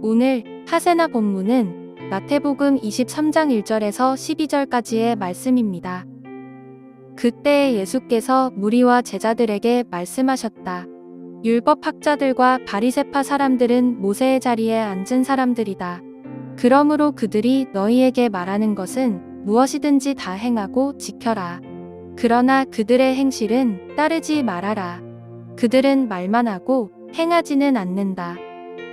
오늘 하세나 본문은 마태복음 23장 1절에서 12절까지의 말씀입니다. 그때 예수께서 무리와 제자들에게 말씀하셨다. 율법학자들과 바리새파 사람들은 모세의 자리에 앉은 사람들이다. 그러므로 그들이 너희에게 말하는 것은 무엇이든지 다 행하고 지켜라. 그러나 그들의 행실은 따르지 말아라. 그들은 말만 하고 행하지는 않는다.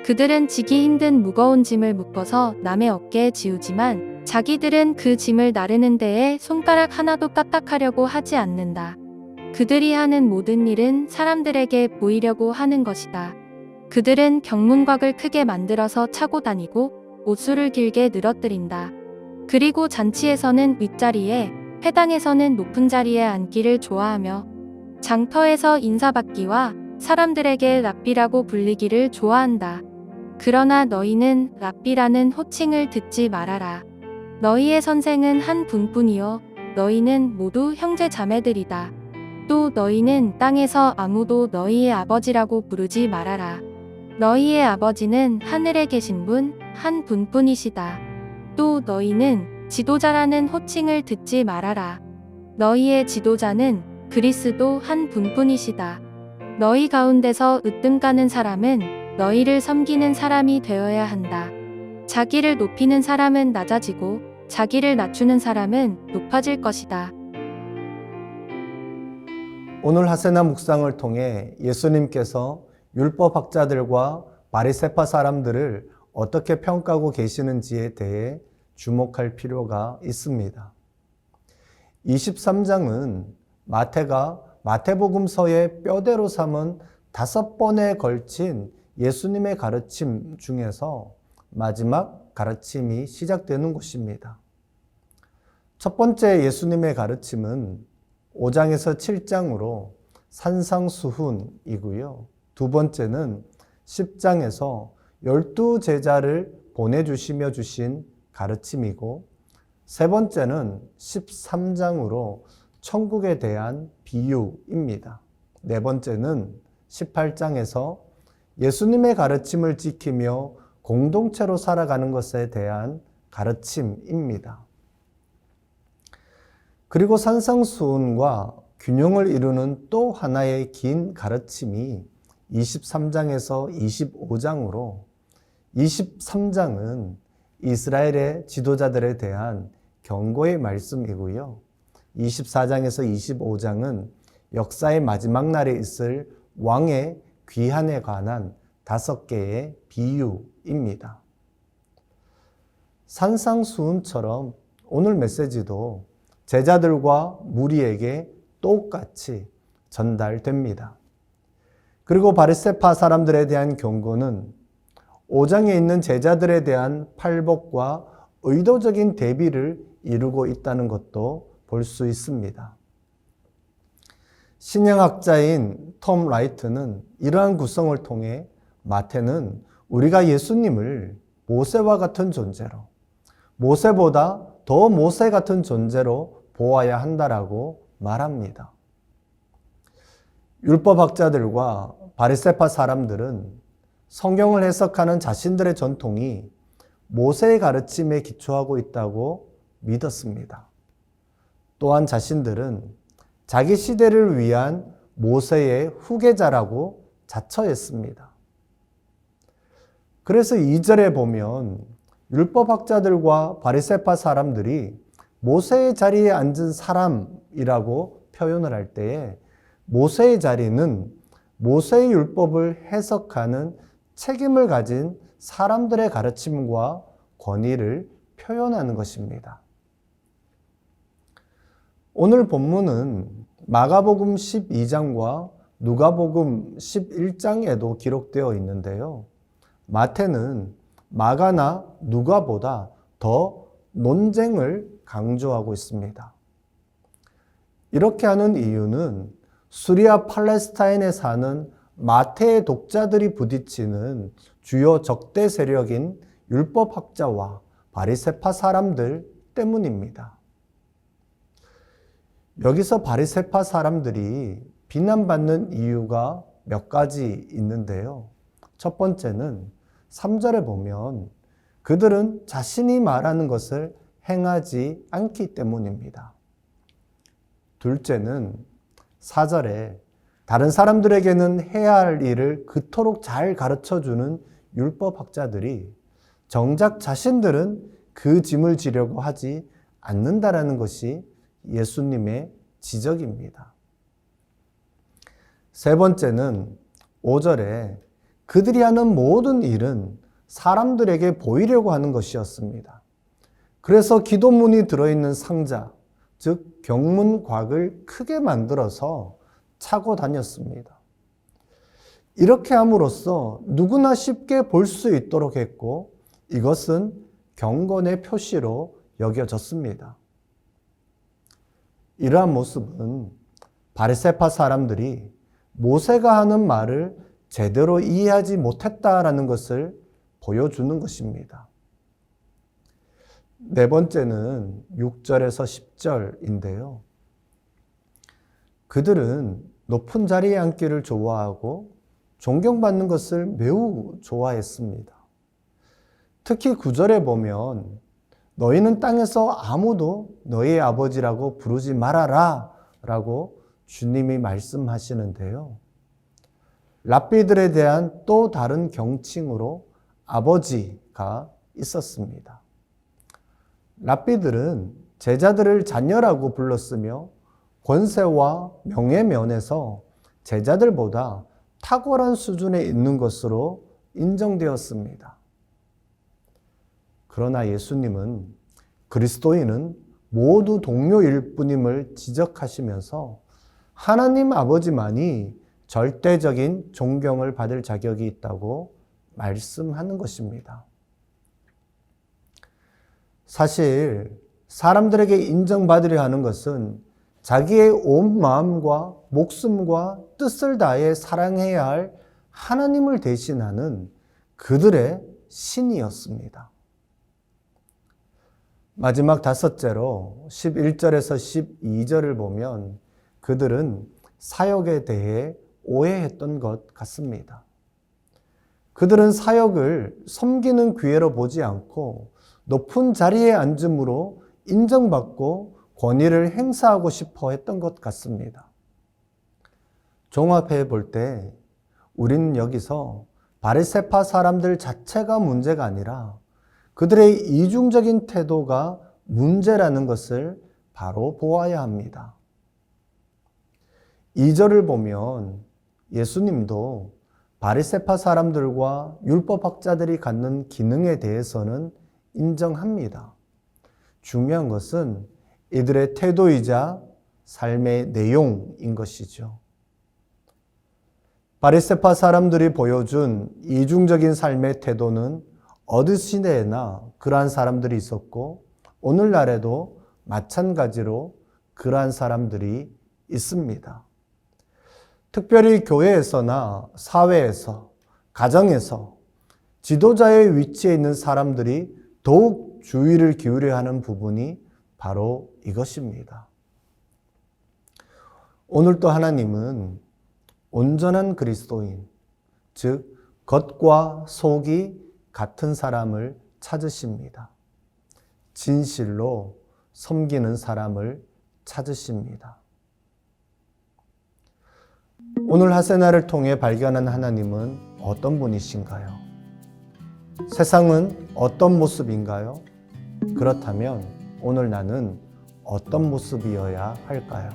그들은 지기 힘든 무거운 짐을 묶어서 남의 어깨에 지우지만 자기들은 그 짐을 나르는 데에 손가락 하나도 까딱하려고 하지 않는다. 그들이 하는 모든 일은 사람들에게 보이려고 하는 것이다. 그들은 경문곽을 크게 만들어서 차고 다니고 옷수를 길게 늘어뜨린다. 그리고 잔치에서는 윗자리에, 회당에서는 높은 자리에 앉기를 좋아하며 장터에서 인사받기와 사람들에게 랍비라고 불리기를 좋아한다. 그러나 너희는 랍비라는 호칭을 듣지 말아라. 너희의 선생은 한 분뿐이요 너희는 모두 형제 자매들이다. 또 너희는 땅에서 아무도 너희의 아버지라고 부르지 말아라. 너희의 아버지는 하늘에 계신 분 한 분뿐이시다. 또 너희는 지도자라는 호칭을 듣지 말아라. 너희의 지도자는 그리스도 한 분뿐이시다. 너희 가운데서 으뜸가는 사람은 너희를 섬기는 사람이 되어야 한다. 자기를 높이는 사람은 낮아지고 자기를 낮추는 사람은 높아질 것이다. 오늘 하세나 묵상을 통해 예수님께서 율법학자들과 바리새파 사람들을 어떻게 평가하고 계시는지에 대해 주목할 필요가 있습니다. 23장은 마태가 마태복음서의 뼈대로 삼은 5번에 걸친 예수님의 가르침 중에서 마지막 가르침이 시작되는 곳입니다. 첫 번째 예수님의 가르침은 5장에서 7장으로 산상수훈이고요. 두 번째는 10장에서 12제자를 보내주시며 주신 가르침이고, 세 번째는 13장으로 천국에 대한 비유입니다. 네 번째는 18장에서 예수님의 가르침을 지키며 공동체로 살아가는 것에 대한 가르침입니다. 그리고 산상수훈과 균형을 이루는 또 하나의 긴 가르침이 23장에서 25장으로 23장은 이스라엘의 지도자들에 대한 경고의 말씀이고요. 24장에서 25장은 역사의 마지막 날에 있을 왕의 귀환에 관한 5개의 비유입니다. 산상수훈처럼 오늘 메시지도 제자들과 무리에게 똑같이 전달됩니다. 그리고 바리새파 사람들에 대한 경고는 5장에 있는 제자들에 대한 팔복과 의도적인 대비를 이루고 있다는 것도 볼 수 있습니다. 신약학자인 톰 라이트는 이러한 구성을 통해 마태는 우리가 예수님을 모세와 같은 존재로, 모세보다 더 모세 같은 존재로 보아야 한다라고 말합니다. 율법학자들과 바리새파 사람들은 성경을 해석하는 자신들의 전통이 모세의 가르침에 기초하고 있다고 믿었습니다. 또한 자신들은 자기 시대를 위한 모세의 후계자라고 자처했습니다. 그래서 2절에 보면 율법학자들과 바리새파 사람들이 모세의 자리에 앉은 사람이라고 표현을 할 때에 모세의 자리는 모세의 율법을 해석하는 책임을 가진 사람들의 가르침과 권위를 표현하는 것입니다. 오늘 본문은 마가복음 12장과 누가복음 11장에도 기록되어 있는데요. 마태는 마가나 누가보다 더 논쟁을 강조하고 있습니다. 이렇게 하는 이유는 시리아 팔레스타인에 사는 마태의 독자들이 부딪히는 주요 적대 세력인 율법학자와 바리새파 사람들 때문입니다. 여기서 바리새파 사람들이 비난받는 이유가 몇 가지 있는데요. 첫 번째는 3절에 보면 그들은 자신이 말하는 것을 행하지 않기 때문입니다. 둘째는 4절에 다른 사람들에게는 해야 할 일을 그토록 잘 가르쳐주는 율법학자들이 정작 자신들은 그 짐을 지려고 하지 않는다라는 것이 예수님의 지적입니다. 세 번째는 5절에 그들이 하는 모든 일은 사람들에게 보이려고 하는 것이었습니다. 그래서 기도문이 들어있는 상자, 즉 경문곽을 크게 만들어서 차고 다녔습니다. 이렇게 함으로써 누구나 쉽게 볼 수 있도록 했고 이것은 경건의 표시로 여겨졌습니다. 이러한 모습은 바리새파 사람들이 모세가 하는 말을 제대로 이해하지 못했다라는 것을 보여주는 것입니다. 네 번째는 6절에서 10절인데요. 그들은 높은 자리에 앉기를 좋아하고 존경받는 것을 매우 좋아했습니다. 특히 9절에 보면 너희는 땅에서 아무도 너희의 아버지라고 부르지 말아라 라고 주님이 말씀하시는데요. 랍비들에 대한 또 다른 경칭으로 아버지가 있었습니다. 랍비들은 제자들을 자녀라고 불렀으며 권세와 명예 면에서 제자들보다 탁월한 수준에 있는 것으로 인정되었습니다. 그러나 예수님은 그리스도인은 모두 동료일 뿐임을 지적하시면서 하나님 아버지만이 절대적인 존경을 받을 자격이 있다고 말씀하는 것입니다. 사실 사람들에게 인정받으려 하는 것은 자기의 온 마음과 목숨과 뜻을 다해 사랑해야 할 하나님을 대신하는 그들의 신이었습니다. 마지막 다섯째로 11절에서 12절을 보면 그들은 사역에 대해 오해했던 것 같습니다. 그들은 사역을 섬기는 기회로 보지 않고 높은 자리에 앉음으로 인정받고 권위를 행사하고 싶어 했던 것 같습니다. 종합해 볼 때 우리는 여기서 바리새파 사람들 자체가 문제가 아니라 그들의 이중적인 태도가 문제라는 것을 바로 보아야 합니다. 2절을 보면 예수님도 바리새파 사람들과 율법학자들이 갖는 기능에 대해서는 인정합니다. 중요한 것은 이들의 태도이자 삶의 내용인 것이죠. 바리새파 사람들이 보여준 이중적인 삶의 태도는 어느 시대에나 그러한 사람들이 있었고 오늘날에도 마찬가지로 그러한 사람들이 있습니다. 특별히 교회에서나 사회에서, 가정에서 지도자의 위치에 있는 사람들이 더욱 주의를 기울여야 하는 부분이 바로 이것입니다. 오늘 또 하나님은 온전한 그리스도인, 즉 겉과 속이 같은 사람을 찾으십니다. 진실로 섬기는 사람을 찾으십니다. 오늘 하세나를 통해 발견한 하나님은 어떤 분이신가요? 세상은 어떤 모습인가요? 그렇다면 오늘 나는 어떤 모습이어야 할까요?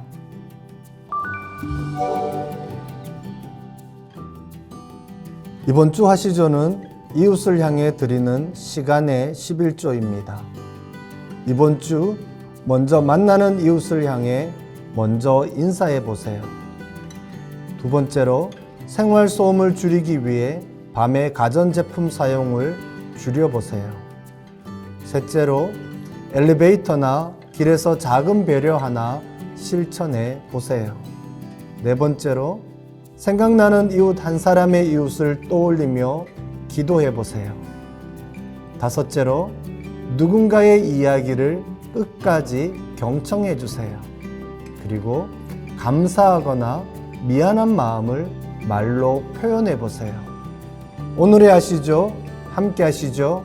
이번 주 하시조는 이웃을 향해 드리는 시간의 11조입니다. 이번 주 먼저 만나는 이웃을 향해 먼저 인사해 보세요. 두 번째로 생활소음을 줄이기 위해 밤에 가전제품 사용을 줄여보세요. 셋째로 엘리베이터나 길에서 작은 배려 하나 실천해 보세요. 네 번째로 생각나는 이웃 한 사람의 이웃을 떠올리며 기도해 보세요. 다섯째로 누군가의 이야기를 끝까지 경청해 주세요. 그리고 감사하거나 미안한 마음을 말로 표현해 보세요. 오늘의 아시죠? 함께 하시죠?